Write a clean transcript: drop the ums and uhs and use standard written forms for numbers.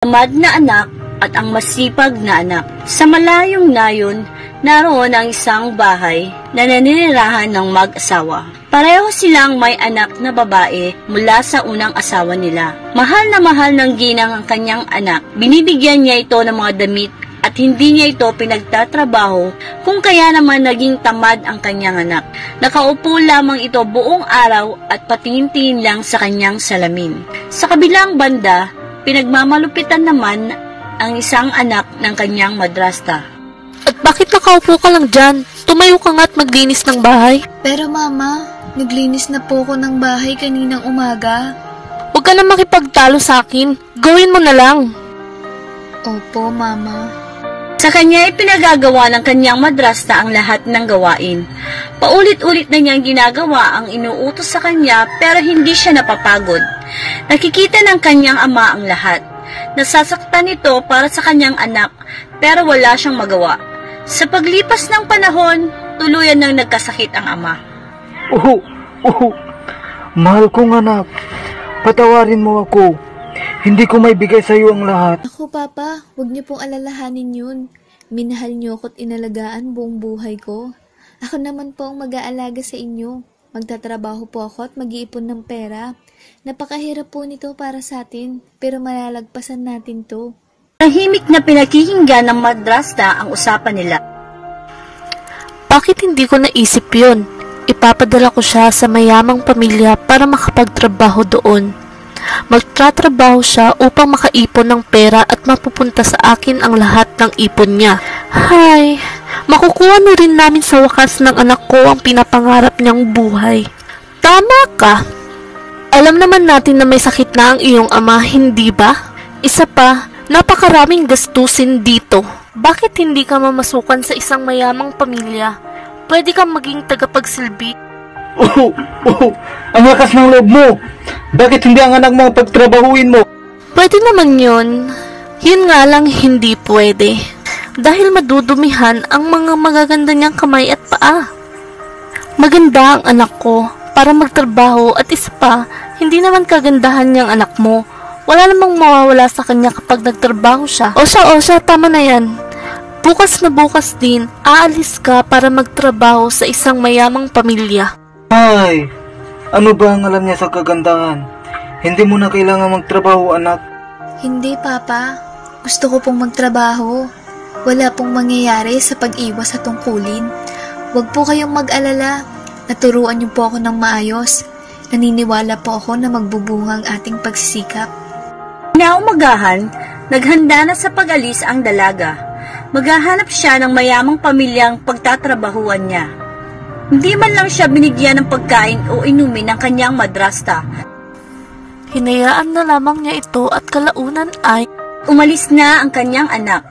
Tamad na anak at ang masipag na anak. Sa malayong nayon, naroon ang isang bahay na naninirahan ng mag-asawa. Pareho silang may anak na babae mula sa unang asawa nila. Mahal na mahal ng ginang ang kanyang anak. Binibigyan niya ito ng mga damit at hindi niya ito pinagtatrabaho, kung kaya naman naging tamad ang kanyang anak. Nakaupo lamang ito buong araw at patingin-tingin lang sa kanyang salamin. Sa kabilang banda, pinagmamalupitan naman ang isang anak ng kanyang madrasta. At bakit nakaupo ka lang dyan? Tumayo ka nga at maglinis ng bahay. Pero mama, naglinis na po ko ng bahay kaninang umaga. Huwag ka na makipagtalo sa akin. Gawin mo na lang. Opo, mama. Sa kanya ay pinagagawa ng kanyang madrasta ang lahat ng gawain. Paulit-ulit na niyang ginagawa ang inuutos sa kanya pero hindi siya napapagod. Nakikita ng kanyang ama ang lahat. Nasasaktan ito para sa kanyang anak pero wala siyang magawa. Sa paglipas ng panahon, tuluyan nang nagkasakit ang ama. Mahal kong anak, patawarin mo ako. Hindi ko may bigay sa iyo ang lahat. Ako, Papa, huwag niyo pong alalahanin yun. Minahal niyo ako't inalagaan buong buhay ko. Ako naman po ang mag-aalaga sa inyo. Magtatrabaho po ako at mag-iipon ng pera. Napakahirap po nito para sa atin, pero malalagpasan natin to. Tahimik na pinakikinggan ng madrasta ang usapan nila. Bakit hindi ko naisip yun? Ipapadala ko siya sa mayamang pamilya para makapagtrabaho doon. Magtatrabaho siya upang makaipon ng pera at mapupunta sa akin ang lahat ng ipon niya. Hay, makukuha na rin namin sa wakas ng anak ko ang pinapangarap niyang buhay. Tama ka. Alam naman natin na may sakit na ang iyong ama, hindi ba? Isa pa, napakaraming gastusin dito. Bakit hindi ka mamasukan sa isang mayamang pamilya? Pwede kang maging tagapagsilbi. Ang lakas ng loob mo. Bakit hindi ang anak mo pagtrabahuin mo? Pwede naman yun. Yun nga lang hindi pwede. Dahil madudumihan ang mga magaganda niyang kamay at paa. Maganda ang anak ko para magtrabaho at isa pa, hindi naman kagandahan niyang anak mo. Wala namang mawawala sa kanya kapag nagtrabaho siya. O siya, tama na yan. Bukas na bukas din, aalis ka para magtrabaho sa isang mayamang pamilya. Ay, ano ba ang alam niya sa kagandahan? Hindi mo na kailangan magtrabaho, anak. Hindi, Papa. Gusto ko pong magtrabaho. Wala pong mangyayari sa pag-iwas sa tungkulin. Huwag po kayong mag-alala. Naturuan niyo po ako ng maayos. Naniniwala po ako na magbubunga ang ating pagsisikap. Kinaumagahan, naghanda na sa pag-alis ang dalaga. Maghahanap siya ng mayamang pamilyang pagtatrabahuan niya. Hindi man lang siya binigyan ng pagkain o inumin ng kanyang madrasta. Hinayaan na lamang niya ito at kalaunan ay umalis na ang kanyang anak.